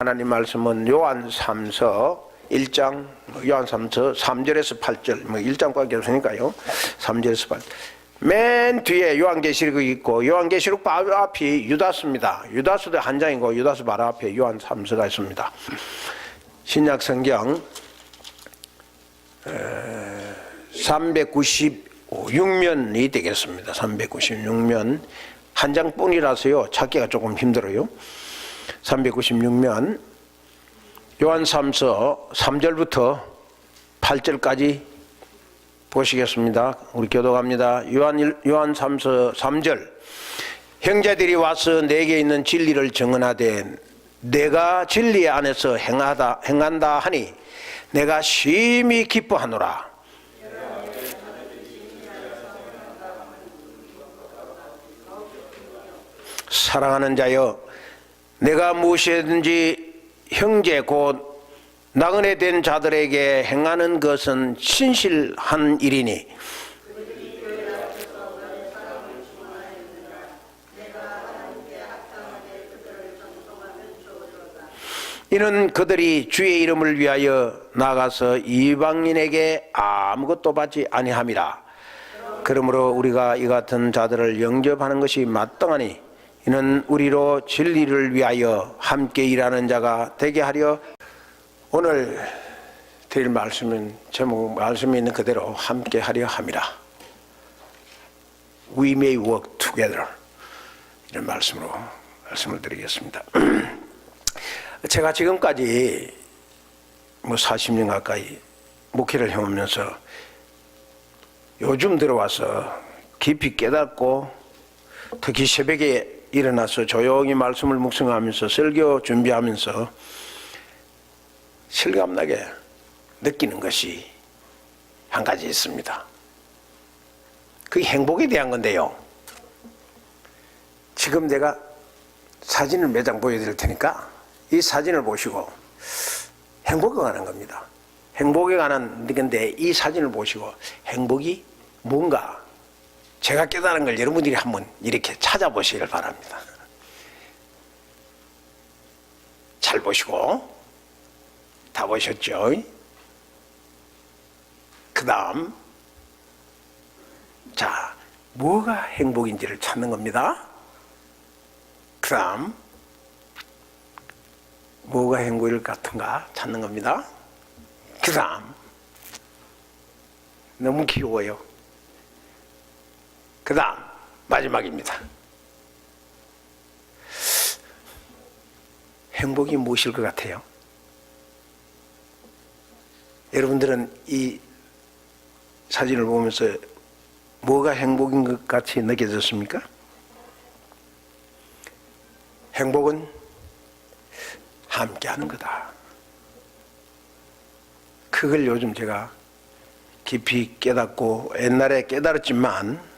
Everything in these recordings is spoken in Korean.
하나님 말씀은 요한 3서 1장, 요한 3서 3절에서 8절, 1장밖에 없으니까요. 3절에서 8절. 맨 뒤에 요한계시록이 있고, 요한계시록 바로 앞이 유다서입니다. 유다서도 한 장이고, 유다서 바로 앞에 요한 3서가 있습니다. 신약 성경 396면이 되겠습니다. 396면. 한 장뿐이라서요, 찾기가 조금 힘들어요. 396면, 요한 3서 3절부터 8절까지 보시겠습니다. 우리 교독합니다. 요한 3서 3절. 형제들이 와서 내게 있는 진리를 증언하되 내가 진리 안에서 행한다 하니 내가 심히 기뻐하노라. 사랑하는 자여, 내가 무엇이든지 형제 곧 나그네 된 자들에게 행하는 것은 신실한 일이니 이는 그들이 주의 이름을 위하여 나가서 이방인에게 아무것도 받지 아니함이라. 그러므로 우리가 이 같은 자들을 영접하는 것이 마땅하니 이는 우리로 진리를 위하여 함께 일하는 자가 되게 하려. 오늘 드릴 말씀은 제목 말씀이 있는 그대로 함께 하려 함이라. We may work together. 이런 말씀으로 말씀을 드리겠습니다. 제가 지금까지 40년 가까이 목회를 해오면서 요즘 들어와서 깊이 깨닫고 특히 새벽에 일어나서 조용히 말씀을 묵상하면서 설교 준비하면서 실감나게 느끼는 것이 한 가지 있습니다. 그게 행복에 대한 건데요. 지금 내가 사진을 몇 장 보여드릴 테니까 이 사진을 보시고 행복에 관한 겁니다. 행복에 관한 건데 이 사진을 보시고 행복이 뭔가 제가 깨달은 걸 여러분들이 한번 이렇게 찾아보시길 바랍니다. 잘 보시고. 다 보셨죠? 그 다음, 자, 뭐가 행복인지를 찾는 겁니다. 그 다음, 뭐가 행복일 같은가 찾는 겁니다. 그 다음, 너무 귀여워요. 그 다음, 마지막입니다. 행복이 무엇일 것 같아요? 여러분들은 이 사진을 보면서 뭐가 행복인 것 같이 느껴졌습니까? 행복은 함께하는 거다. 그걸 요즘 제가 깊이 깨닫고 옛날에 깨달았지만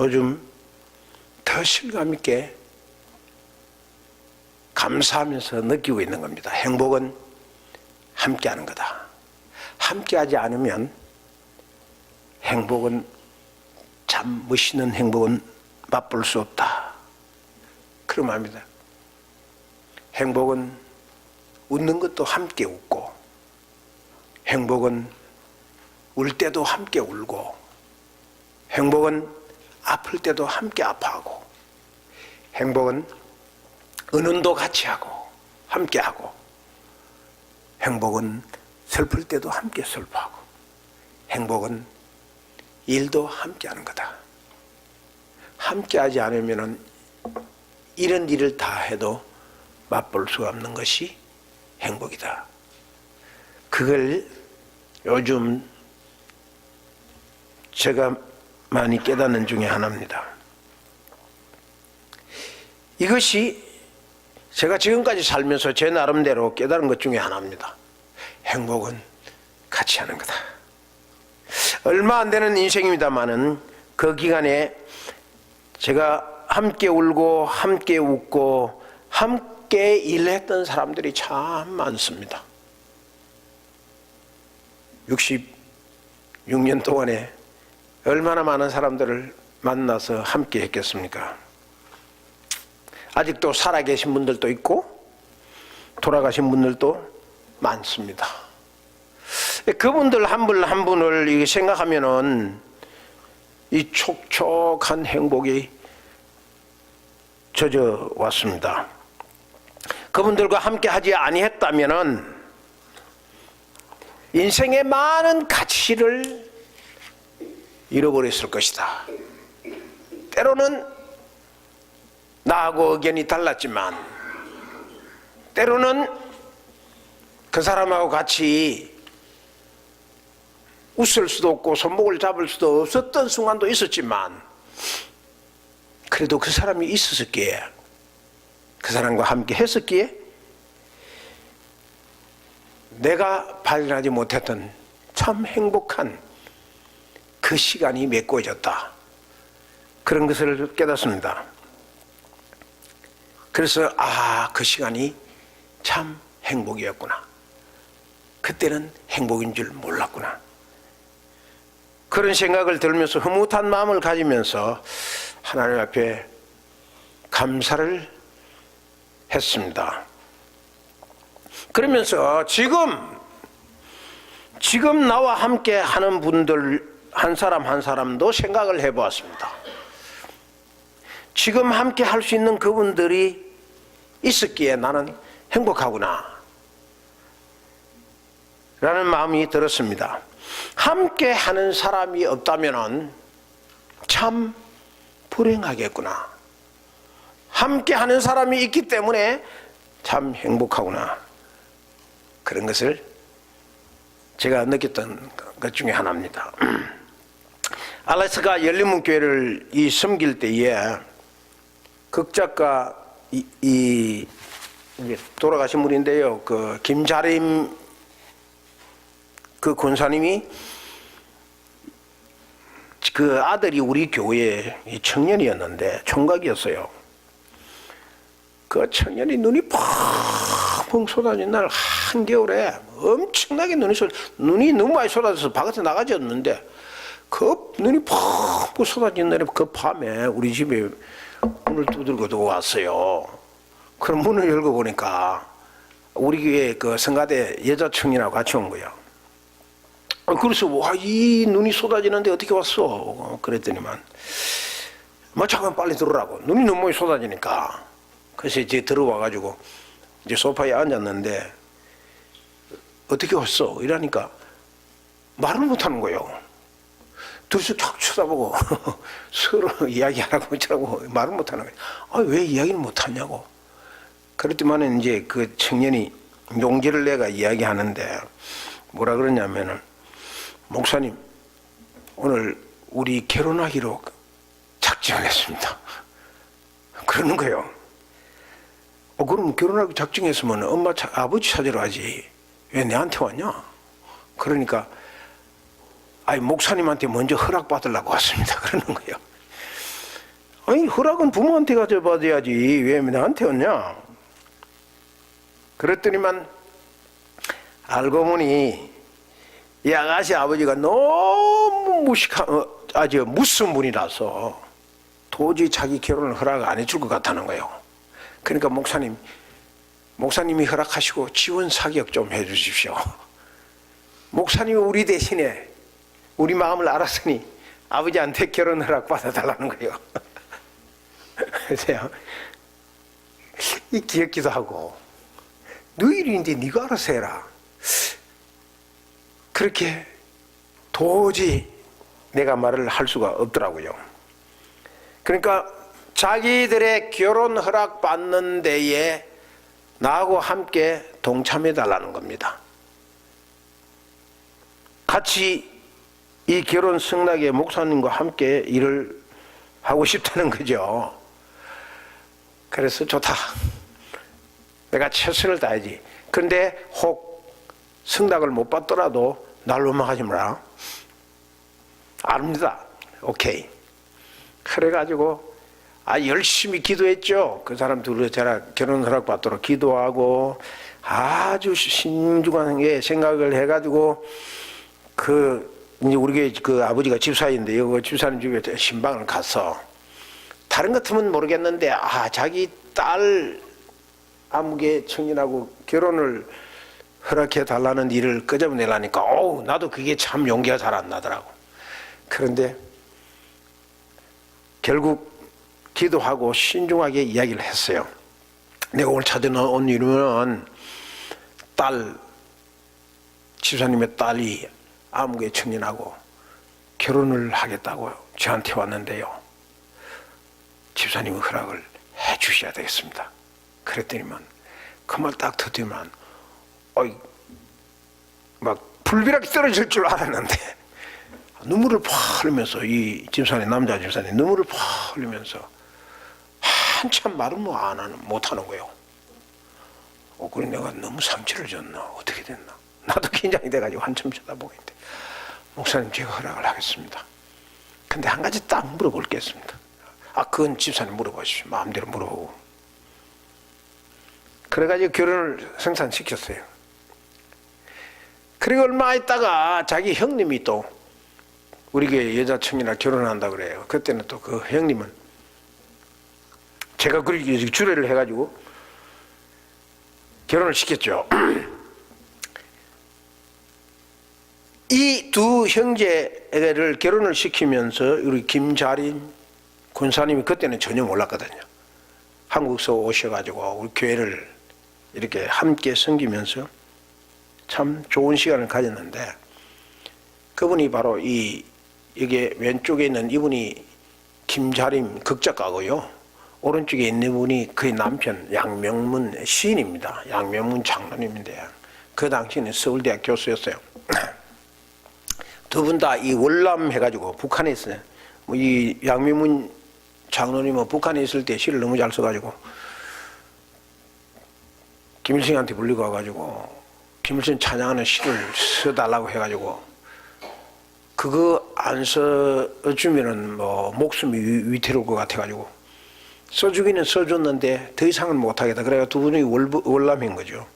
요즘 더 실감 있게 감사하면서 느끼고 있는 겁니다. 행복은 함께하는 거다. 함께하지 않으면 행복은 참 멋있는 행복은 맛볼 수 없다. 그런 말입니다. 행복은 웃는 것도 함께 웃고, 행복은 울 때도 함께 울고, 행복은 아플 때도 함께 아파하고, 행복은 은은도 같이 하고 함께 하고, 행복은 슬플 때도 함께 슬퍼하고, 행복은 일도 함께 하는 거다. 함께 하지 않으면 이런 일을 다 해도 맛볼 수 없는 것이 행복이다. 그걸 요즘 제가 많이 깨닫는 중에 하나입니다. 이것이 제가 지금까지 살면서 제 나름대로 깨달은 것 중에 하나입니다. 행복은 같이 하는 거다. 얼마 안 되는 인생입니다마는 그 기간에 제가 함께 울고 함께 웃고 함께 일했던 사람들이 참 많습니다. 66년 동안에 얼마나 많은 사람들을 만나서 함께 했겠습니까? 아직도 살아계신 분들도 있고 돌아가신 분들도 많습니다. 그분들 한 분 한 분을 생각하면은 이 촉촉한 행복이 젖어왔습니다. 그분들과 함께 하지 아니했다면은 인생의 많은 가치를 잃어버렸을 것이다. 때로는 나하고 의견이 달랐지만 때로는 그 사람하고 같이 웃을 수도 없고 손목을 잡을 수도 없었던 순간도 있었지만 그래도 그 사람이 있었기에 그 사람과 함께 했었기에 내가 발견하지 못했던 참 행복한 그 시간이 메꿔졌다. 그런 것을 깨닫습니다. 그래서 그 시간이 참 행복이었구나. 그때는 행복인 줄 몰랐구나. 그런 생각을 들면서 흐뭇한 마음을 가지면서 하나님 앞에 감사를 했습니다. 그러면서 지금 나와 함께 하는 분들 한 사람 한 사람도 생각을 해보았습니다. 지금 함께 할 수 있는 그분들이 있었기에 나는 행복하구나 라는 마음이 들었습니다. 함께 하는 사람이 없다면 참 불행하겠구나. 함께 하는 사람이 있기 때문에 참 행복하구나. 그런 것을 제가 느꼈던 것 중에 하나입니다. 알래스카 열린문교회를 섬길 때에 극작가 돌아가신 분인데요. 그 김자림 그 권사님이 그 아들이 우리 교회 청년이었는데 총각이었어요. 그 청년이 눈이 펑펑 쏟아진 날 한겨울에 엄청나게 눈이 너무 많이 쏟아져서 바깥에 나가졌는데 그 눈이 펑펑 쏟아진 날에 그 밤에 우리 집에 문을 두들고 왔어요. 그럼 문을 열고 보니까 우리 교회 그 성가대 여자 청년하고 같이 온 거예요. 그래서 이 눈이 쏟아지는데 어떻게 왔어? 그랬더니만 잠깐 빨리 들어오라고. 눈이 너무 많이 쏟아지니까. 그래서 이제 들어와가지고 이제 소파에 앉았는데 어떻게 왔어? 이러니까 말을 못하는 거예요. 둘이서 쫙 쳐다보고 서로 이야기하라고 어쩌라고 말을 못하는 거예요. 왜 이야기를 못하냐고. 그랬더니 이제 그 청년이 용기를 내가 이야기하는데 뭐라 그러냐면은 목사님 오늘 우리 결혼하기로 작정했습니다. 그러는 거예요. 그럼 결혼하기로 작정했으면 아버지 찾으러 가지 왜 내한테 왔냐? 그러니까 목사님한테 먼저 허락받으려고 왔습니다. 그러는 거예요. 허락은 부모한테 가져받아야지 왜 나한테 왔냐? 그랬더니만 알고 보니 이 아가씨 아버지가 너무 아주 무슨 분이라서 도저히 자기 결혼을 허락 안 해줄 것 같다는 거예요. 그러니까 목사님이 허락하시고 지원 사격 좀 해주십시오. 목사님이 우리 대신에 우리 마음을 알았으니 아버지한테 결혼 허락 받아달라는 거예요. 그래서요, 이 귀엽기도 하고 너 일인데 네가 알아서 해라. 그렇게 도저히 내가 말을 할 수가 없더라고요. 그러니까 자기들의 결혼 허락 받는 데에 나하고 함께 동참해 달라는 겁니다. 같이 이 결혼 승낙에 목사님과 함께 일을 하고 싶다는 거죠. 그래서 좋다. 내가 최선을 다해야지. 그런데 혹 승낙을 못 받더라도 날 원망하지 마라. 압니다. 오케이. 그래가지고 열심히 기도했죠. 그 사람 둘이 제가 결혼 허락 받도록 기도하고 아주 신중하게 생각을 해가지고 이제 우리 교회 그 아버지가 집사인데 그 집사님 집에 신방을 가서 다른 것 같으면 모르겠는데 자기 딸 아무개 청년하고 결혼을 허락해 달라는 일을 끄집어내려니까 나도 그게 참 용기가 잘 안 나더라고. 그런데 결국 기도하고 신중하게 이야기를 했어요. 내가 오늘 찾아온 이유는 집사님의 딸이 아무개 청년하고 결혼을 하겠다고 저한테 왔는데요. 집사님의 허락을 해 주셔야 되겠습니다. 그랬더니만 그 말 딱 듣더니만 막 불비락이 떨어질 줄 알았는데 눈물을 팍 흘리면서 이 집사님, 남자 집사님 눈물을 팍 흘리면서 한참 말은 못하는 거예요. 그래 내가 너무 상처를 줬나 어떻게 됐나. 나도 긴장이 돼가지고 한참 쳐다보고 있는데 목사님 제가 허락을 하겠습니다. 근데 한 가지 딱 물어볼겠습니다. 그건 집사님 물어보십시오. 마음대로 물어보고. 그래가지고 결혼을 생산시켰어요. 그리고 얼마 있다가 자기 형님이 또 우리 교회 여자 청년이랑 결혼한다 그래요. 그때는 또 그 형님은 제가 그렇게 주례를 해가지고 결혼을 시켰죠. 이 두 형제를 결혼을 시키면서 우리 김자린 군사님이 그때는 전혀 몰랐거든요. 한국서 오셔가지고 우리 교회를 이렇게 함께 섬기면서 참 좋은 시간을 가졌는데 그분이 바로 여기 왼쪽에 있는 이분이 김자림 극작가고요. 오른쪽에 있는 분이 그의 남편 양명문 시인입니다. 양명문 장로님인데 그 당시에는 서울대학 교수였어요. 두 분 다 이 월남 해가지고 북한에 있어요. 이 양명문 장로님은 북한에 있을 때 시를 너무 잘 써가지고 김일성한테 불리고 와가지고 김일성 찬양하는 시를 써달라고 해가지고 그거 안 써주면은 목숨이 위태로울 것 같아가지고 써주기는 써줬는데 더 이상은 못하겠다. 그래가 두 분이 월남인 거죠.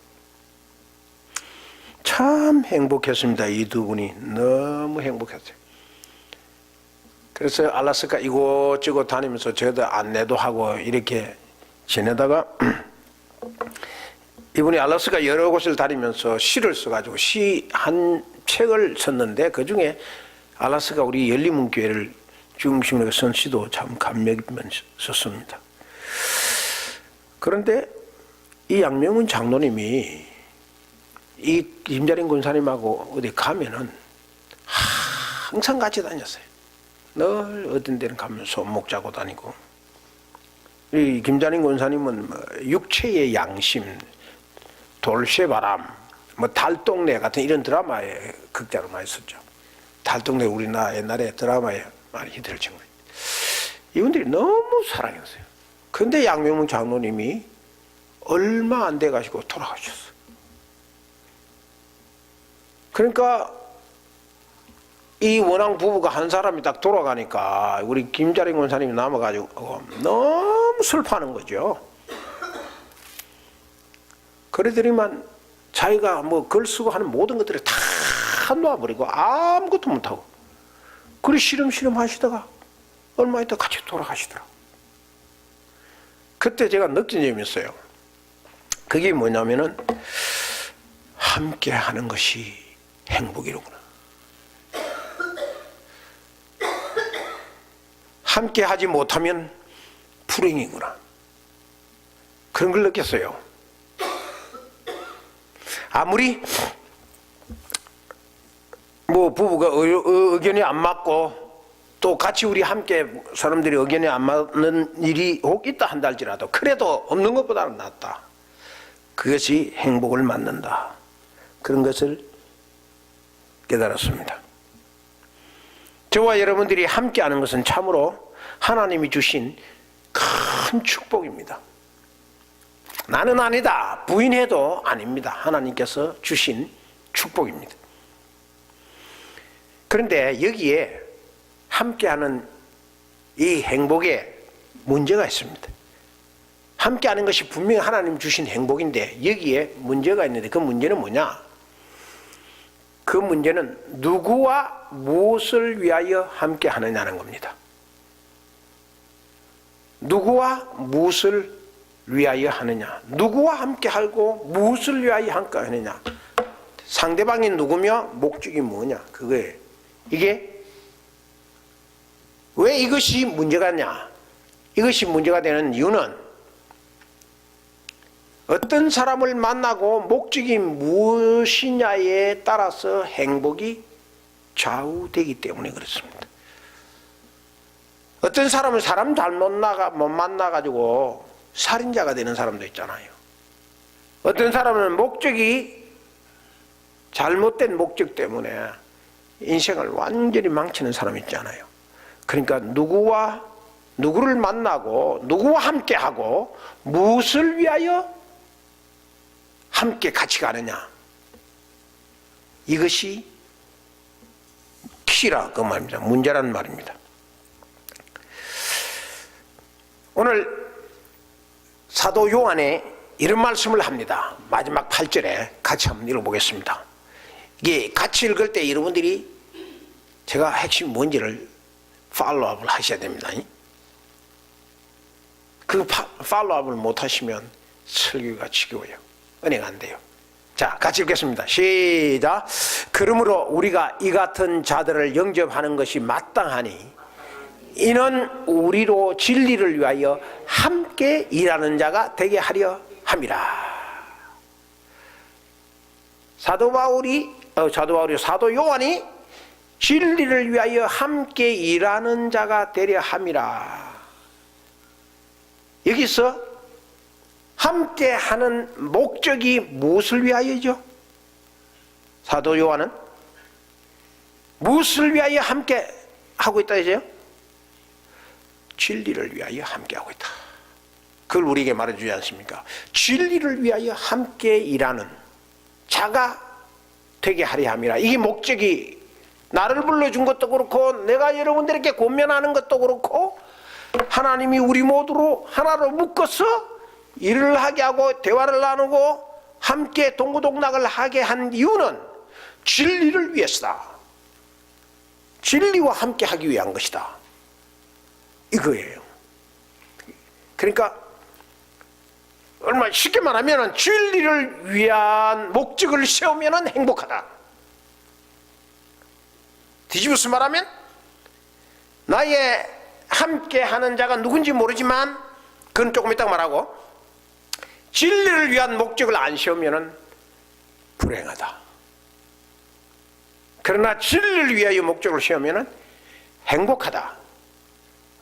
참 행복했습니다. 이 두 분이 너무 행복했어요. 그래서 알라스카 이곳저곳 다니면서 저희도 안내도 하고 이렇게 지내다가 이분이 알라스카 여러 곳을 다니면서 시를 써가지고 시 한 책을 썼는데 그중에 알라스카 우리 열린문교회를 중심으로 쓴 시도 참 감명 깊은 썼습니다. 그런데 이 양명훈 장로님이 이 김자린 군사님하고 어디 가면은 항상 같이 다녔어요. 늘 어떤 데는 가면 손목 잡고 다니고. 이 김자린 군사님은 육체의 양심, 돌쇠바람, 달동네 같은 이런 드라마에 극자로 많이 썼죠. 달동네 우리나라 옛날에 드라마에 많이 히트를 친 거예요. 이분들이 너무 사랑했어요. 그런데 양명문 장로님이 얼마 안 돼 가지고 돌아가셨어요. 그러니까 이 원앙 부부가 한 사람이 딱 돌아가니까 우리 김자린 권사님이 남아가지고 너무 슬퍼하는 거죠. 그러더니만 자기가 글 쓰고 하는 모든 것들을 다 놓아버리고 아무것도 못하고 그리 시름시름 하시다가 얼마 있다 같이 돌아가시더라고. 그때 제가 느낀 점이 있어요. 그게 뭐냐면은 함께 하는 것이 행복이로구나. 함께 하지 못하면 불행이구나. 그런 걸 느꼈어요. 아무리 부부가 의견이 안 맞고 또 같이 우리 함께 사람들이 의견이 안 맞는 일이 혹 있다 한다 할지라도 그래도 없는 것보다는 낫다. 그것이 행복을 만든다. 그런 것을 깨달았습니다. 저와 여러분들이 함께하는 것은 참으로 하나님이 주신 큰 축복입니다. 나는 아니다 부인해도 아닙니다. 하나님께서 주신 축복입니다. 그런데 여기에 함께하는 이 행복에 문제가 있습니다. 함께하는 것이 분명히 하나님 주신 행복인데 여기에 문제가 있는데 그 문제는 뭐냐? 그 문제는 누구와 무엇을 위하여 함께하느냐는 겁니다. 누구와 무엇을 위하여 하느냐? 누구와 함께 하고 무엇을 위하여 함께 하느냐? 상대방이 누구며 목적이 뭐냐? 그거예요. 이게 왜 이것이 문제가냐? 이것이 문제가 되는 이유는 어떤 사람을 만나고 목적이 무엇이냐에 따라서 행복이 좌우되기 때문에 그렇습니다. 어떤 사람은 사람 잘못 만나가지고 살인자가 되는 사람도 있잖아요. 어떤 사람은 목적이 잘못된 목적 때문에 인생을 완전히 망치는 사람이 있잖아요. 그러니까 누구를 만나고 누구와 함께하고 무엇을 위하여 함께 같이 가느냐, 이것이 키라 그 말입니다. 문제라는 말입니다. 오늘 사도 요한에 이런 말씀을 합니다. 마지막 8절에 같이 한번 읽어보겠습니다. 이게 같이 읽을 때 여러분들이 제가 핵심 뭔지를 팔로우업을 하셔야 됩니다. 그 팔로우업을 못하시면 설교가 지겨워요. 은혜가 안 돼요. 자, 같이 읽겠습니다. 시작. 그러므로 우리가 이 같은 자들을 영접하는 것이 마땅하니 이는 우리로 진리를 위하여 함께 일하는 자가 되게 하려 함이라. 사도 요한이 진리를 위하여 함께 일하는 자가 되려 함이라. 여기서 함께 하는 목적이 무엇을 위하여죠? 사도 요한은 무엇을 위하여 함께 하고 있다 이제요? 진리를 위하여 함께 하고 있다. 그걸 우리에게 말해주지 않습니까? 진리를 위하여 함께 일하는 자가 되게 하려 함이라. 이게 목적이, 나를 불러준 것도 그렇고 내가 여러분들에게 권면하는 것도 그렇고 하나님이 우리 모두로 하나로 묶어서 일을 하게 하고 대화를 나누고 함께 동고동락을 하게 한 이유는 진리를 위해서다. 진리와 함께 하기 위한 것이다. 이거예요. 그러니까 얼마나 쉽게 말하면 진리를 위한 목적을 세우면 행복하다. 뒤집어서 말하면 나의 함께 하는 자가 누군지 모르지만 그건 조금 이따 말하고, 진리를 위한 목적을 안 세우면 불행하다. 그러나 진리를 위하여 목적을 세우면 행복하다.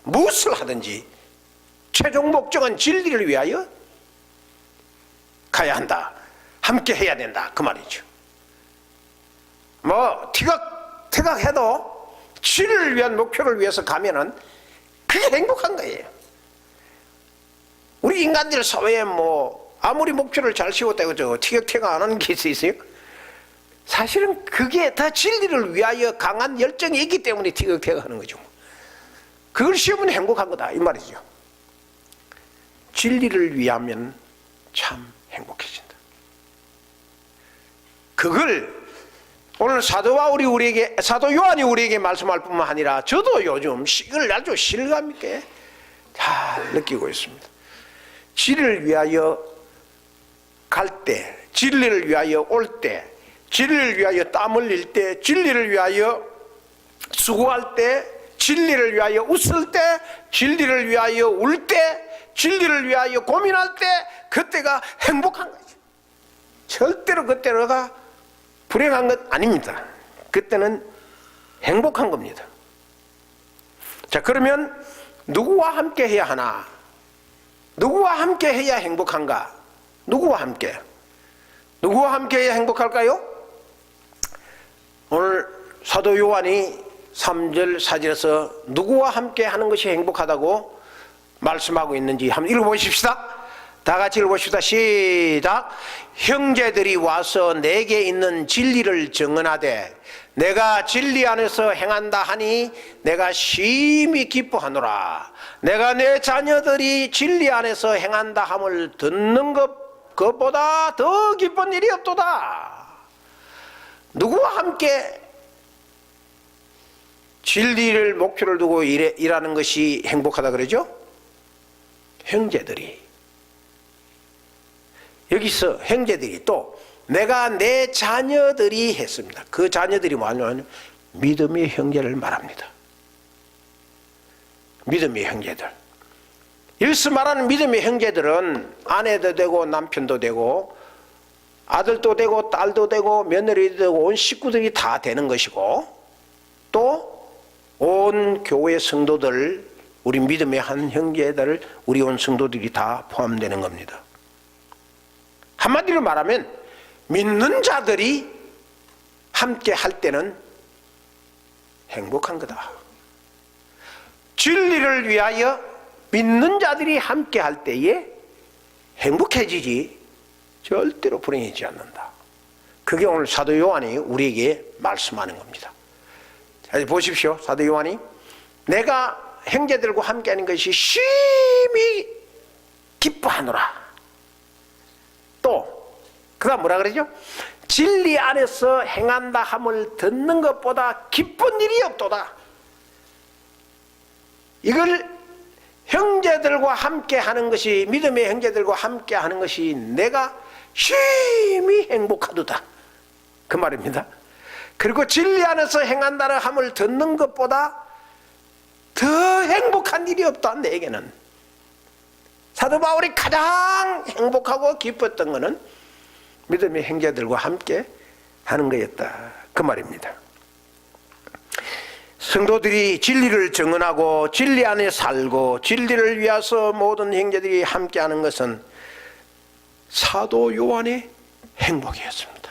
무엇을 하든지 최종 목적은 진리를 위하여 가야 한다. 함께 해야 된다. 그 말이죠. 뭐 티격태격해도 진리를 위한 목표를 위해서 가면은 그게 행복한 거예요. 우리 인간들 사회에 뭐 아무리 목표를 잘 세웠다고 저 티격태격 안 하는 게 있어요? 사실은 그게 다 진리를 위하여 강한 열정이 있기 때문에 티격태격 하는 거죠. 그걸 세우면 행복한 거다 이 말이죠. 진리를 위하면 참 행복해진다. 그걸 오늘 사도 요한이 우리에게 말씀할 뿐만 아니라 저도 요즘 이걸 아주 실감 있게 잘 느끼고 있습니다. 진리를 위하여 갈 때, 진리를 위하여 올 때, 진리를 위하여 땀 흘릴 때, 진리를 위하여 수고할 때, 진리를 위하여 웃을 때, 진리를 위하여 울 때, 진리를 위하여 고민할 때, 그때가 행복한 거죠. 절대로 그때가 불행한 것 아닙니다. 그때는 행복한 겁니다. 자, 그러면 누구와 함께 해야 하나? 누구와 함께 해야 행복한가? 누구와 함께? 누구와 함께 해야 행복할까요? 오늘 사도 요한이 3절 4절에서 누구와 함께 하는 것이 행복하다고 말씀하고 있는지 한번 읽어보십시다. 다 같이 읽어봅시다. 시작. 형제들이 와서 내게 있는 진리를 증언하되 내가 진리 안에서 행한다 하니 내가 심히 기뻐하노라. 내가 내 자녀들이 진리 안에서 행한다 함을 듣는 것보다 더 기쁜 일이 없도다. 누구와 함께 진리를 목표를 두고 일하는 것이 행복하다 그러죠? 형제들이. 여기서 형제들이 또 내가 내 자녀들이 했습니다. 그 자녀들이 뭐냐면 믿음의 형제를 말합니다. 믿음의 형제들. 여기서 말하는 믿음의 형제들은 아내도 되고 남편도 되고 아들도 되고 딸도 되고 며느리도 되고 온 식구들이 다 되는 것이고 또 온 교회 성도들, 우리 믿음의 한 형제들, 우리 온 성도들이 다 포함되는 겁니다. 한마디로 말하면 믿는 자들이 함께 할 때는 행복한 거다. 진리를 위하여 믿는 자들이 함께 할 때에 행복해지지 절대로 불행해지지 않는다. 그게 오늘 사도 요한이 우리에게 말씀하는 겁니다. 자, 보십시오. 사도 요한이 내가 형제들과 함께하는 것이 심히 기뻐하노라. 또 그 다음 뭐라 그러죠? 진리 안에서 행한다 함을 듣는 것보다 기쁜 일이 없도다. 이걸 형제들과 함께 하는 것이, 믿음의 형제들과 함께 하는 것이 내가 심히 행복하도다. 그 말입니다. 그리고 진리 안에서 행한다는 함을 듣는 것보다 더 행복한 일이 없다. 내게는. 사도 바울이 가장 행복하고 기뻤던 것은 믿음의 형제들과 함께 하는 거였다. 그 말입니다. 성도들이 진리를 증언하고 진리 안에 살고 진리를 위해서 모든 형제들이 함께하는 것은 사도 요한의 행복이었습니다.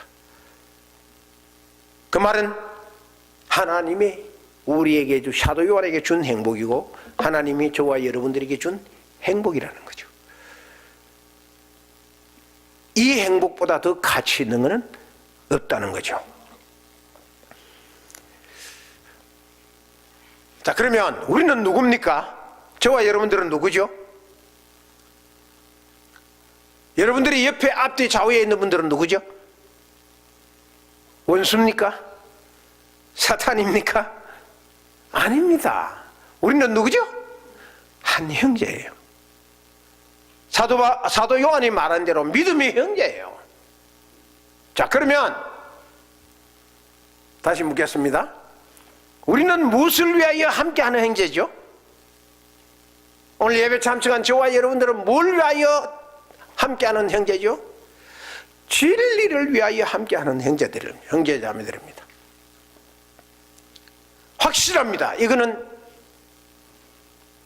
그 말은 하나님이 우리에게 사도 요한에게 준 행복이고 하나님이 저와 여러분들에게 준 행복이라는 거죠. 이 행복보다 더 가치 있는 것은 없다는 거죠. 자, 그러면 우리는 누굽니까? 저와 여러분들은 누구죠? 여러분들이 옆에 앞뒤 좌우에 있는 분들은 누구죠? 원수입니까? 사탄입니까? 아닙니다. 우리는 누구죠? 한 형제예요. 사도 요한이 말한 대로 믿음의 형제예요. 자, 그러면 다시 묻겠습니다. 우리는 무엇을 위하여 함께하는 형제죠? 오늘 예배 참석한 저와 여러분들은 뭘 위하여 함께하는 형제죠? 진리를 위하여 함께하는 형제자매들입니다. 확실합니다. 이거는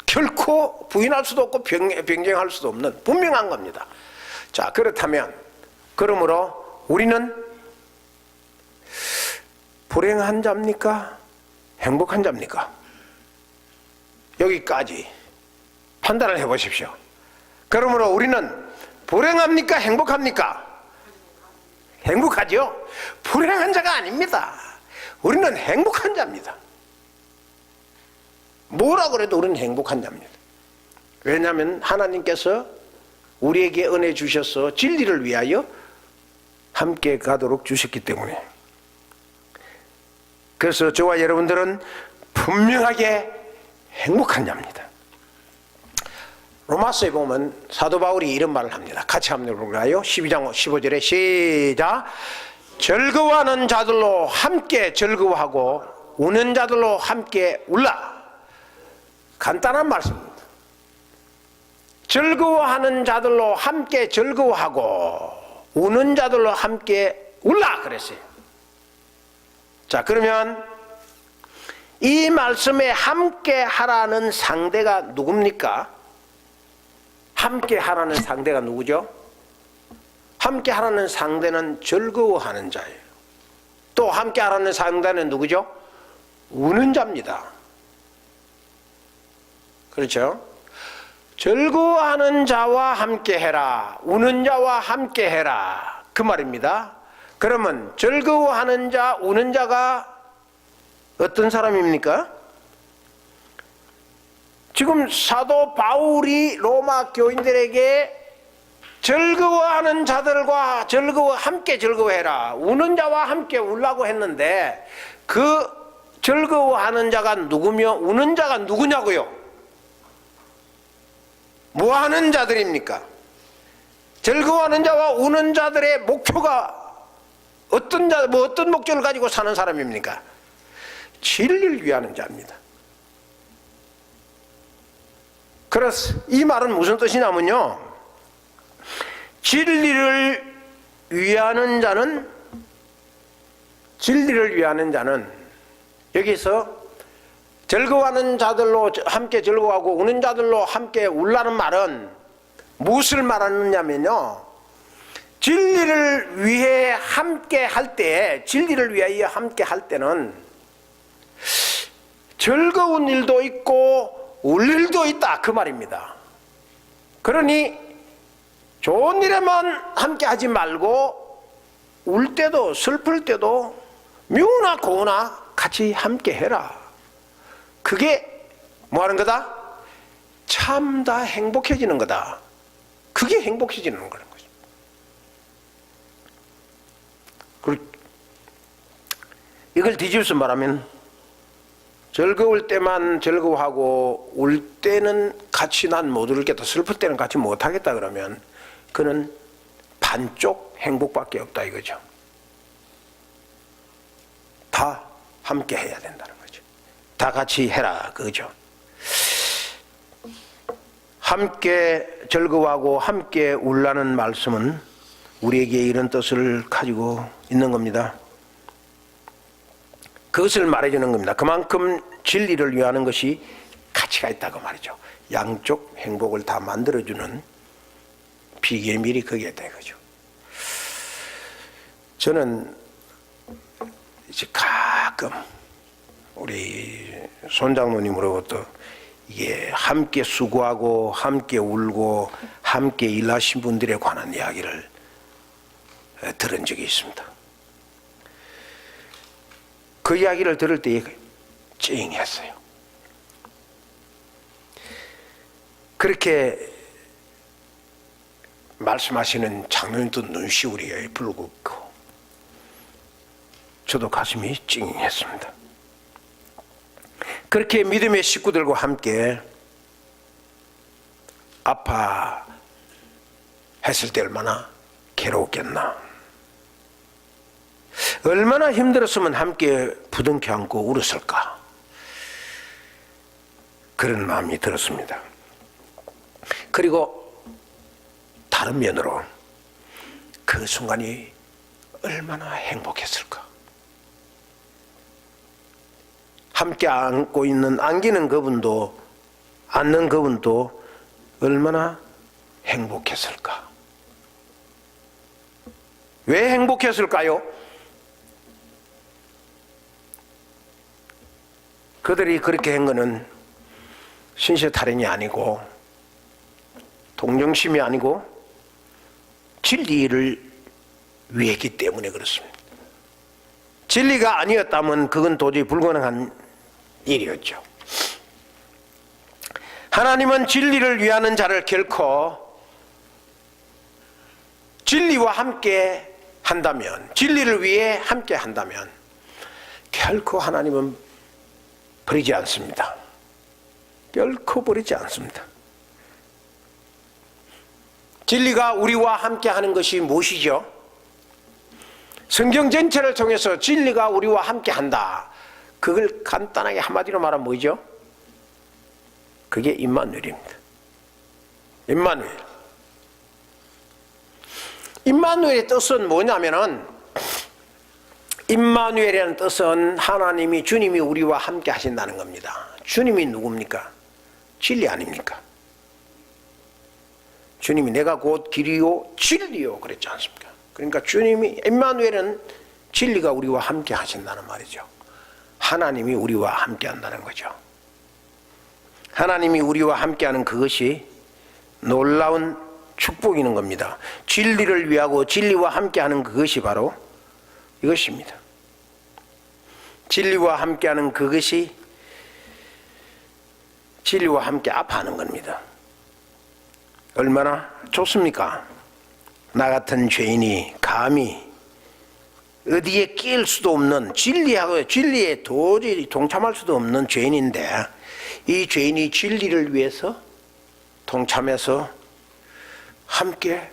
결코 부인할 수도 없고 변경할 수도 없는 분명한 겁니다. 자, 그렇다면 그러므로 우리는 불행한 자입니까? 행복한 자입니까? 여기까지 판단을 해보십시오. 그러므로 우리는 불행합니까? 행복합니까? 행복하죠? 불행한 자가 아닙니다. 우리는 행복한 자입니다. 뭐라 그래도 우리는 행복한 자입니다. 왜냐하면 하나님께서 우리에게 은혜 주셔서 진리를 위하여 함께 가도록 주셨기 때문에. 그래서 저와 여러분들은 분명하게 행복한 자입니다. 로마서에 보면 사도 바울이 이런 말을 합니다. 같이 한번 볼까요? 12장 15절에 시작. 즐거워하는 자들로 함께 즐거워하고 우는 자들로 함께 울라. 간단한 말씀입니다. 즐거워하는 자들로 함께 즐거워하고 우는 자들로 함께 울라 그랬어요. 자, 그러면 이 말씀에 함께 하라는 상대가 누굽니까? 함께 하라는 상대가 누구죠? 함께 하라는 상대는 즐거워하는 자예요. 또 함께 하라는 상대는 누구죠? 우는 자입니다. 그렇죠? 즐거워하는 자와 함께 해라. 우는 자와 함께 해라. 그 말입니다. 그러면 즐거워하는 자, 우는 자가 어떤 사람입니까? 지금 사도 바울이 로마 교인들에게 즐거워하는 자들과 함께 즐거워해라. 우는 자와 함께 울라고 했는데 그 즐거워하는 자가 누구며 우는 자가 누구냐고요? 뭐 하는 자들입니까? 즐거워하는 자와 우는 자들의 목표가 어떤 목적을 가지고 사는 사람입니까? 진리를 위하는 자입니다. 그래서 이 말은 무슨 뜻이냐면요, 진리를 위하는 자는 여기서 즐거워하는 자들로 함께 즐거워하고 우는 자들로 함께 울라는 말은 무엇을 말하느냐면요, 진리를 위해 함께 할 때, 진리를 위하여 함께 할 때는 즐거운 일도 있고 울 일도 있다, 그 말입니다. 그러니 좋은 일에만 함께 하지 말고 울 때도 슬플 때도 미우나 고우나 같이 함께 해라. 그게 뭐 하는 거다? 참 다 행복해지는 거다. 그게 행복해지는 거는 거죠. 이걸 뒤집어서 말하면 즐거울 때만 즐거워하고 울 때는 같이 난 못 울겠다, 슬플 때는 같이 못 하겠다 그러면 그는 반쪽 행복밖에 없다 이거죠. 다 함께 해야 된다는 거죠. 다 같이 해라 그거죠. 함께 즐거워하고 함께 울라는 말씀은 우리에게 이런 뜻을 가지고 있는 겁니다. 그것을 말해주는 겁니다. 그만큼 진리를 위하는 것이 가치가 있다고 말이죠. 양쪽 행복을 다 만들어주는 비계밀이 거기에 있다 이거죠. 저는 이제 가끔 우리 손장로님으로부터 이게 함께 수고하고 함께 울고 함께 일하신 분들에 관한 이야기를 들은 적이 있습니다. 그 이야기를 들을 때 찡했어요. 그렇게 말씀하시는 장로님도 눈시울이 붉고 저도 가슴이 찡했습니다. 그렇게 믿음의 식구들과 함께 아파했을 때 얼마나 괴로웠겠나, 얼마나 힘들었으면 함께 부둥켜 안고 울었을까, 그런 마음이 들었습니다. 그리고 다른 면으로 그 순간이 얼마나 행복했을까. 함께 안기는 그분도 안는 그분도 얼마나 행복했을까. 왜 행복했을까요? 그들이 그렇게 한 것은 신세탈현이 아니고 동정심이 아니고 진리를 위했기 때문에 그렇습니다. 진리가 아니었다면 그건 도저히 불가능한 일이었죠. 하나님은 진리를 위하는 자를 결코 진리와 함께 한다면, 진리를 위해 함께 한다면 결코 하나님은 버리지 않습니다. 결코 버리지 않습니다. 진리가 우리와 함께 하는 것이 무엇이죠? 성경 전체를 통해서 진리가 우리와 함께 한다. 그걸 간단하게 한마디로 말하면 뭐죠? 그게 임마누엘입니다. 임마누엘. 임마누엘의 뜻은 뭐냐면은, 임마누엘이라는 뜻은 하나님이, 주님이 우리와 함께 하신다는 겁니다. 주님이 누굽니까? 진리 아닙니까? 주님이 내가 곧 길이요 진리요 그랬지 않습니까? 그러니까 주님이, 임마누엘은 진리가 우리와 함께 하신다는 말이죠. 하나님이 우리와 함께 한다는 거죠. 하나님이 우리와 함께 하는 그것이 놀라운 축복이는 겁니다. 진리를 위하고 진리와 함께 하는 그것이 바로 이것입니다. 진리와 함께 하는 그것이 진리와 함께 아파하는 겁니다. 얼마나 좋습니까? 나 같은 죄인이 감히 어디에 끼일 수도 없는, 진리에 도저히 동참할 수도 없는 죄인인데, 이 죄인이 진리를 위해서 동참해서 함께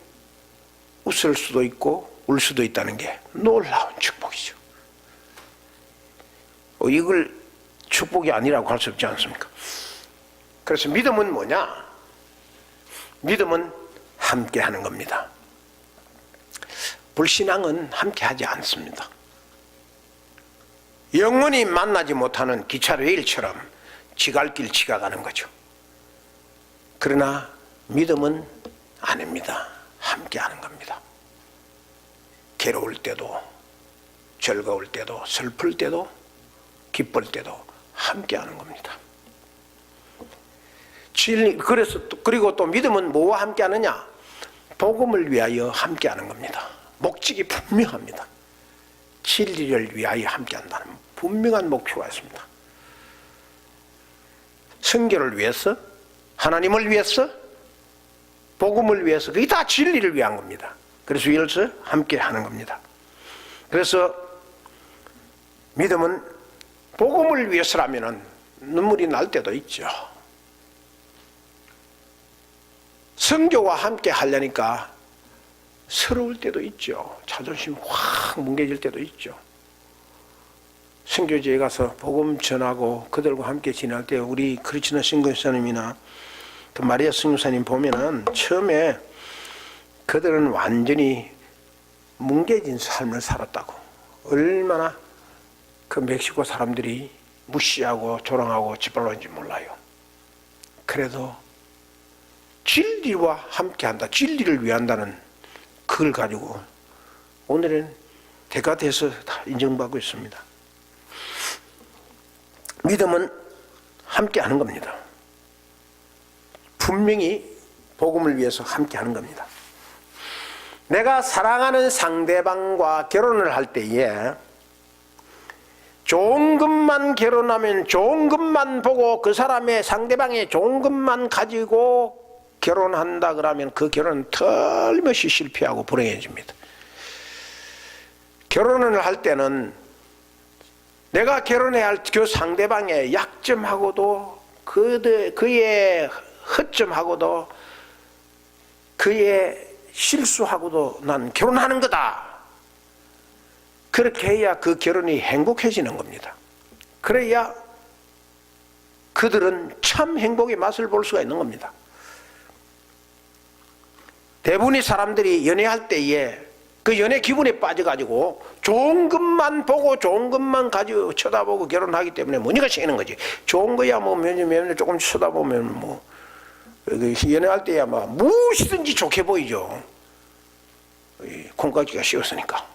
웃을 수도 있고 울 수도 있다는 게 놀라운 축복이죠. 이걸 축복이 아니라고 할 수 없지 않습니까? 그래서 믿음은 뭐냐? 믿음은 함께 하는 겁니다. 불신앙은 함께 하지 않습니다. 영원히 만나지 못하는 기차 레일처럼 지갈 길 지가 가는 거죠. 그러나 믿음은 아닙니다. 함께 하는 겁니다. 괴로울 때도, 즐거울 때도, 슬플 때도, 기쁠 때도 함께 하는 겁니다. 그리고 또 믿음은 뭐와 함께 하느냐? 복음을 위하여 함께 하는 겁니다. 목적이 분명합니다. 진리를 위하여 함께 한다는 분명한 목표가 있습니다. 선교를 위해서, 하나님을 위해서, 복음을 위해서, 그게 다 진리를 위한 겁니다. 그래서 이래서 함께 하는 겁니다. 그래서 믿음은 복음을 위해서라면 눈물이 날 때도 있죠. 선교와 함께 하려니까 서러울 때도 있죠. 자존심 확 뭉개질 때도 있죠. 선교지에 가서 복음 전하고 그들과 함께 지낼 때 우리 크리스나 선교사님이나 그 마리아 선교사님 보면은 처음에 그들은 완전히 뭉개진 삶을 살았다고. 얼마나 그 멕시코 사람들이 무시하고 조롱하고 짓밟았는지 몰라요. 그래도 진리와 함께한다, 진리를 위한다는 그걸 가지고 오늘은 대가돼서 다 인정받고 있습니다. 믿음은 함께하는 겁니다. 분명히 복음을 위해서 함께하는 겁니다. 내가 사랑하는 상대방과 결혼을 할 때에 좋은 것만 결혼하면 좋은 것만 보고 그 사람의 상대방의 좋은 것만 가지고 결혼한다 그러면 그 결혼은 털없이 실패하고 불행해집니다. 결혼을 할 때는 내가 결혼해야 할 그 상대방의 약점하고도 그의 허점하고도 그의 실수하고도 난 결혼하는 거다. 그렇게 해야 그 결혼이 행복해지는 겁니다. 그래야 그들은 참 행복의 맛을 볼 수가 있는 겁니다. 대부분의 사람들이 연애할 때에 그 연애 기분에 빠져가지고 좋은 것만 보고 좋은 것만 가지고 쳐다보고 결혼하기 때문에 무늬가 생기는 거지. 좋은 거야 뭐 몇 년 조금 쳐다보면 뭐 연애할 때야 뭐 무엇이든지 좋게 보이죠. 콩깍지가 씌웠으니까.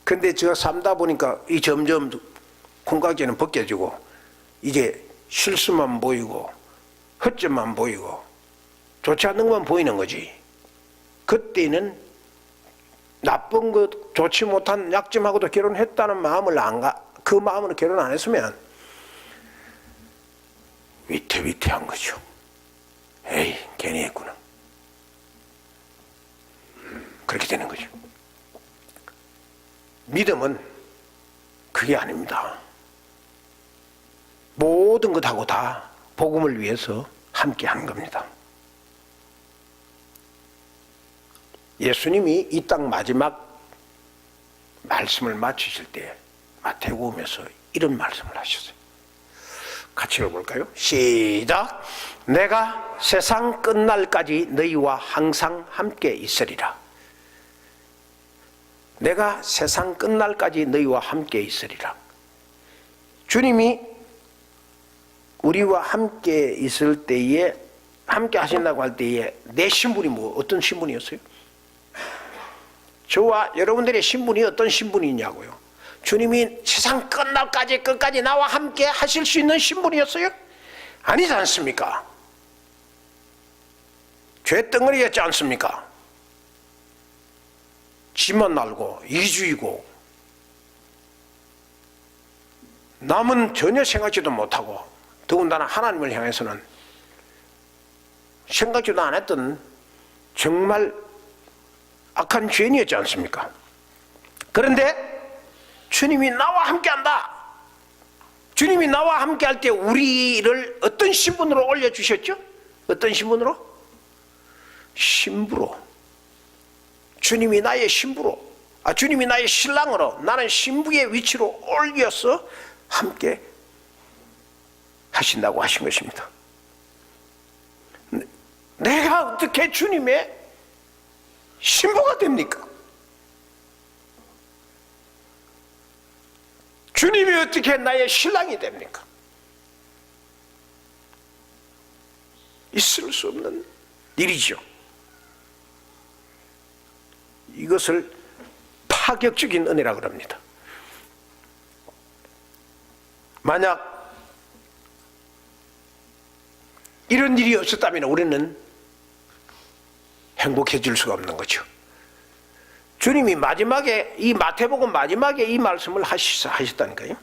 근데 제가 살다 보니까 이 점점 콩깍지는 벗겨지고 이제 실수만 보이고 허점만 보이고 좋지 않는 것만 보이는 거지. 그때는 나쁜 것, 좋지 못한 약점하고도 결혼했다는 마음을 그 마음으로 결혼 안 했으면 위태위태한 거죠. 에이, 괜히 했구나. 그렇게 되는 거죠. 믿음은 그게 아닙니다. 모든 것하고 다 복음을 위해서 함께 하는 겁니다. 예수님이 이 땅 마지막 말씀을 마치실 때 마태복음에서 이런 말씀을 하셨어요. 같이 읽어볼까요? 시작! 내가 세상 끝날까지 너희와 항상 함께 있으리라. 내가 세상 끝날까지 너희와 함께 있으리라. 주님이 우리와 함께 있을 때에 함께 하신다고 할 때에 내 신분이 어떤 신분이었어요? 저와 여러분들의 신분이 어떤 신분이냐고요. 주님이 세상 끝까지 나와 함께 하실 수 있는 신분이었어요? 아니지 않습니까? 죄덩어리였지 않습니까? 지만 날고 이주이고 남은 전혀 생각지도 못하고 더군다나 하나님을 향해서는 생각지도 안 했던 정말 악한 죄인이었지 않습니까? 그런데 주님이 나와 함께한다. 주님이 나와 함께할 때 우리를 어떤 신분으로 올려주셨죠? 어떤 신분으로? 신부로, 주님이 나의 신부로, 주님이 나의 신랑으로, 나는 신부의 위치로 옮겨서 함께 하신다고 하신 것입니다. 내가 어떻게 주님의 신부가 됩니까? 주님이 어떻게 나의 신랑이 됩니까? 있을 수 없는 일이죠. 이것을 파격적인 은혜라고 합니다. 만약 이런 일이 없었다면 우리는 행복해질 수가 없는 거죠. 주님이 마지막에, 이 마태복음 마지막에 이 말씀을 하셨다니까요.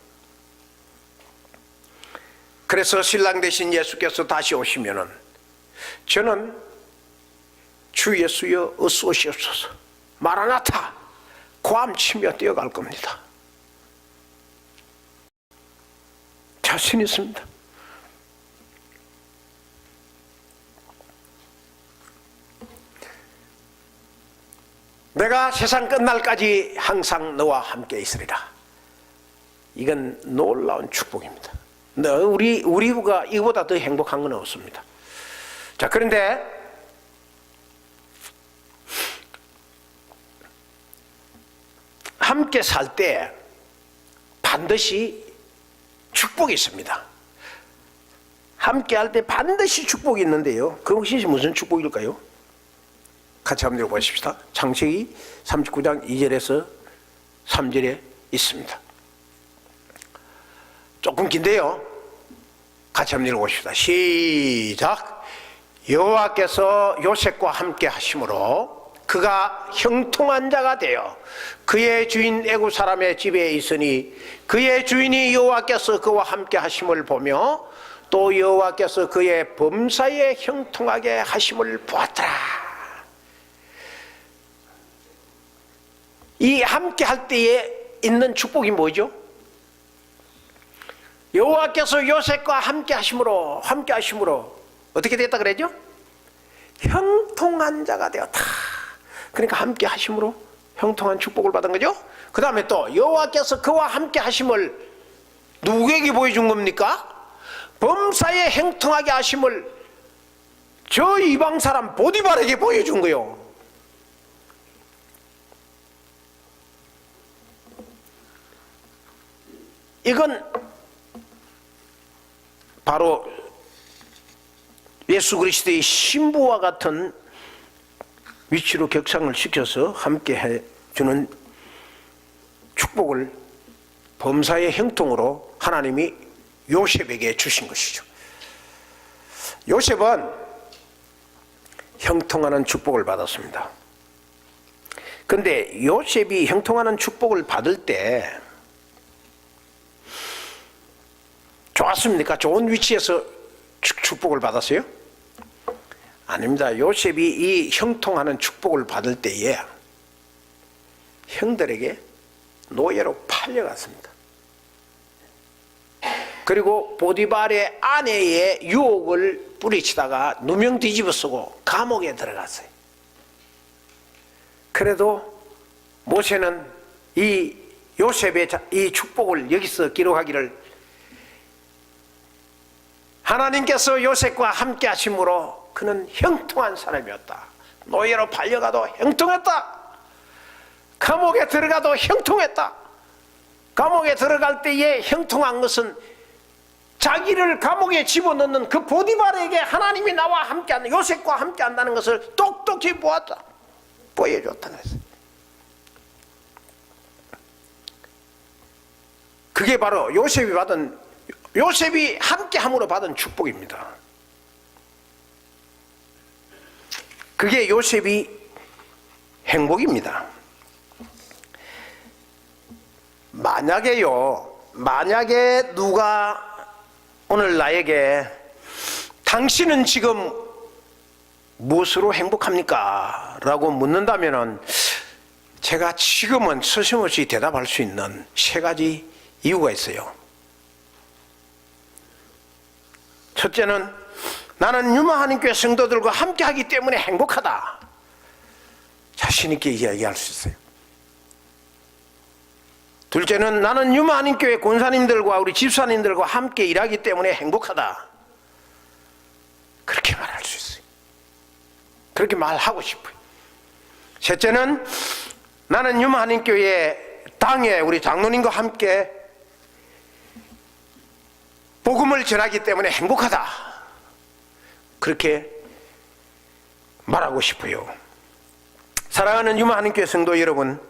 그래서 신랑 되신 예수께서 다시 오시면은 저는 주 예수여 어서 오시옵소서, 마라나타, 고함치며 뛰어갈 겁니다. 자신 있습니다. 내가 세상 끝날까지 항상 너와 함께 있으리라. 이건 놀라운 축복입니다. 우리가 이거보다 더 행복한 건 없습니다. 자, 그런데 함께 살 때 반드시 축복이 있습니다. 함께 할 때 반드시 축복이 있는데요. 그것이 무슨 축복일까요? 같이 한번 읽어보십시다. 창세기 39장 2절에서 3절에 있습니다. 조금 긴데요. 같이 한번 읽어보십시다. 시작. 여호와께서 요셉과 함께 하심으로 그가 형통한 자가 되어 그의 주인 애굽 사람의 집에 있으니 그의 주인이 여호와께서 그와 함께 하심을 보며 또 여호와께서 그의 범사에 형통하게 하심을 보았더라. 이 함께 할 때에 있는 축복이 뭐죠? 여호와께서 요셉과 함께 하심으로 어떻게 됐다 그랬죠? 형통한 자가 되었다. 그러니까 함께 하심으로 형통한 축복을 받은 거죠. 그 다음에 또 여호와께서 그와 함께 하심을 누구에게 보여준 겁니까? 범사에 형통하게 하심을 저 이방 사람 보디발에게 보여준 거요. 이건 바로 예수 그리스도의 신부와 같은 위치로 격상을 시켜서 함께 해주는 축복을 범사의 형통으로 하나님이 요셉에게 주신 것이죠. 요셉은 형통하는 축복을 받았습니다. 그런데 요셉이 형통하는 축복을 받을 때 좋았습니까? 좋은 위치에서 축복을 받았어요? 아닙니다. 요셉이 이 형통하는 축복을 받을 때에 형들에게 노예로 팔려갔습니다. 그리고 보디발의 아내의 유혹을 뿌리치다가 누명 뒤집어 쓰고 감옥에 들어갔어요. 그래도 모세는 이 요셉의 이 축복을 여기서 기록하기를 하나님께서 요셉과 함께 하심으로 그는 형통한 사람이었다. 노예로 팔려가도 형통했다. 감옥에 들어가도 형통했다. 감옥에 들어갈 때에 형통한 것은 자기를 감옥에 집어넣는 그 보디발에게 하나님이 나와 함께한다, 요셉과 함께한다는 것을 똑똑히 보았다, 보여줬다는 것을. 그게 바로 요셉이 함께함으로 받은 축복입니다. 그게 요셉이 행복입니다. 만약에 누가 오늘 나에게 당신은 지금 무엇으로 행복합니까? 라고 묻는다면 제가 지금은 서슴없이 대답할 수 있는 세 가지 이유가 있어요. 첫째는 나는 유망하는 교회 성도들과 함께 하기 때문에 행복하다. 자신 있게 이야기할 수 있어요. 둘째는 나는 유마 한인교회 권사님들과 우리 집사님들과 함께 일하기 때문에 행복하다. 그렇게 말할 수 있어요. 그렇게 말하고 싶어요. 셋째는 나는 유마 한인교회 당에 우리 장로님과 함께 복음을 전하기 때문에 행복하다. 그렇게 말하고 싶어요. 사랑하는 유마 한인교회 성도 여러분,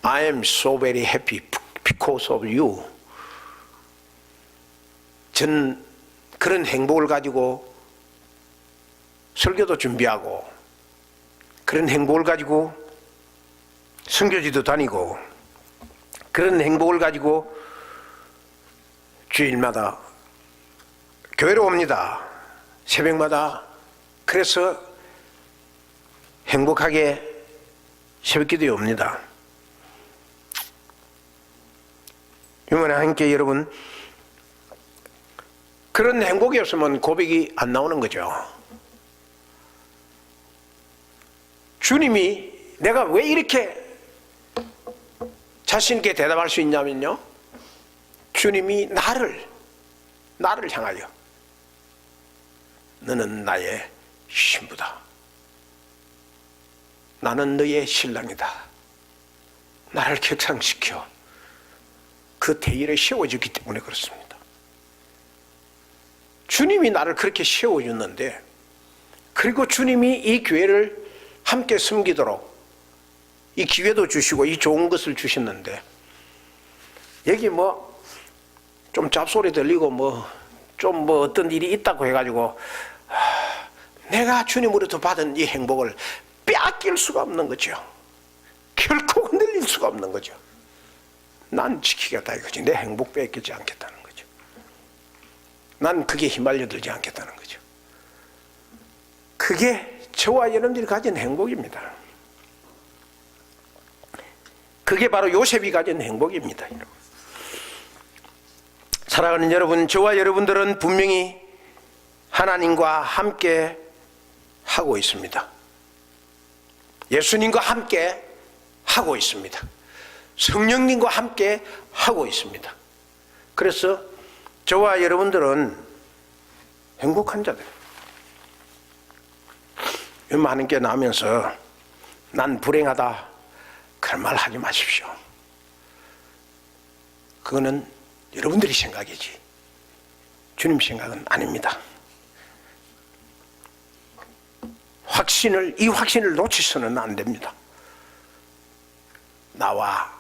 I am so very happy because of you. 전 그런 행복을 가지고 설교도 준비하고 그런 행복을 가지고 선교지도 다니고 그런 행복을 가지고 주일마다 교회로 옵니다. 새벽마다. 그래서 행복하게 새벽기도에 옵니다. 유머나 함께 여러분, 그런 행복이 없으면 고백이 안 나오는 거죠. 주님이 내가 왜 이렇게 자신 있게 대답할 수 있냐면요, 주님이 나를 향하여 너는 나의 신부다. 나는 너의 신랑이다. 나를 격상시켜 그 대일에 세워주기 때문에 그렇습니다. 주님이 나를 그렇게 세워줬는데, 그리고 주님이 이 교회를 함께 섬기도록 이 기회도 주시고 이 좋은 것을 주셨는데, 여기 좀 잡소리 들리고 좀 어떤 일이 있다고 해가지고 내가 주님으로부터 받은 이 행복을 빼앗길 수가 없는 거죠. 결코 흔들릴 수가 없는 거죠. 난 지키겠다 이거지. 내 행복 뺏기지 않겠다는 거죠. 난 그게 휘말려 들지 않겠다는 거죠. 그게 저와 여러분들이 가진 행복입니다. 그게 바로 요셉이 가진 행복입니다. 사랑하는 여러분, 저와 여러분들은 분명히 하나님과 함께 하고 있습니다. 예수님과 함께 하고 있습니다. 성령님과 함께 하고 있습니다. 그래서 저와 여러분들은 행복한 자들. 많은 게 나오면서 난 불행하다 그런 말 하지 마십시오. 그거는 여러분들이 생각이지 주님 생각은 아닙니다. 이 확신을 놓치서는 안 됩니다. 나와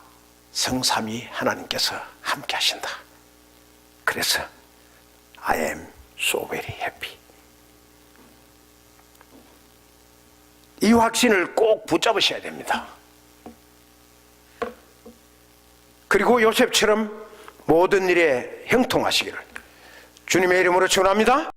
성삼위 하나님께서 함께 하신다. 그래서 I am so very happy. 이 확신을 꼭 붙잡으셔야 됩니다. 그리고 요셉처럼 모든 일에 형통하시기를 주님의 이름으로 축원합니다.